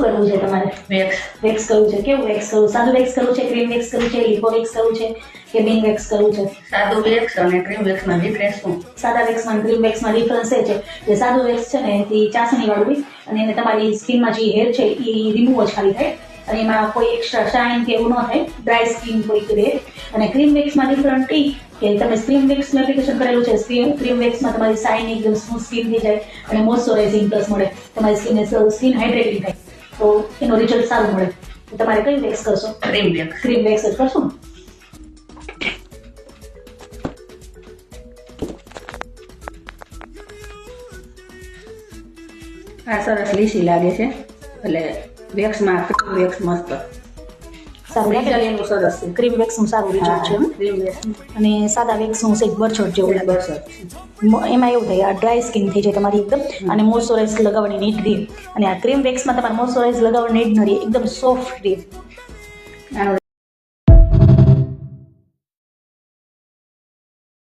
કરવું છે તમારે? વેક્સ કરવું છે. કેવું વેક્સ કરવું? સાદું વેક્સ કરવું છે, ક્રીમ વેક્સ કરવું છે, લિપો વેક્સ કરવું છે કે બિન વેક્સ કરવું છે? સાદું વેક્સ અને ક્રીમ વેક્સમાં ડિફરન્સ શું? સાદા વેક્સમાં ક્રીમ વેક્સમાં ડિફરન્સ એ છે કે સાદું વેક્સ છે ને એ ચાસણી વાળું હોય અને એને તમારી સ્કિનમાં જે હેર છે એ રિમૂવ જ ખાલી થાય અને એમાં કોઈ એક્સ્ટ્રા શાઇન કે એવું ન થાય, ડ્રાય સ્કિન કોઈ રહે. અને ક્રીમ વેક્સમાં ડિફરન્ટ એ કે તમે ક્રીમ વેક્સનું એપ્લિકેશન કરેલું છે, ક્રીમ વેક્સમાં તમારી શાઇન એકદમ સ્મૂથ સ્કિન થઈ જાય અને મોઇશ્ચરાઇઝિંગ પ્લસ મળે, તમારી સ્કિન હાઇડ્રેટિંગ થાય, તો એનો રિઝલ્ટ સારું મળે. તો તમારે કઈ વેક્સ કરશો? Cream wax. ક્રીમ વેક્સ જ કરશો ને? આ સરસ લીસી લાગે છે એટલે વેક્સમાં ક્રીમ વેક્સ મસ્ત સારું રિઝલ્ટ લાગે. એનું સરસ છે. ક્રીમ વેક્સનું સારું રિઝલ્ટ છે. ક્રીમ વેક્સ અને સાદા વેક્સનું સેજ બરછટ જેવું લાગે. એમાં એવું થાય આ ડ્રાય સ્કિન થઈ જાય તમારી એકદમ અને મોઇશ્ચરાઇઝ લગાવવાની નીડ રહે. અને આ ક્રીમ વેક્સમાં તમારે મોઇશ્ચરાઇઝ લગાવવાની નીડ ન રહે, એકદમ સોફ્ટ રહે. આનો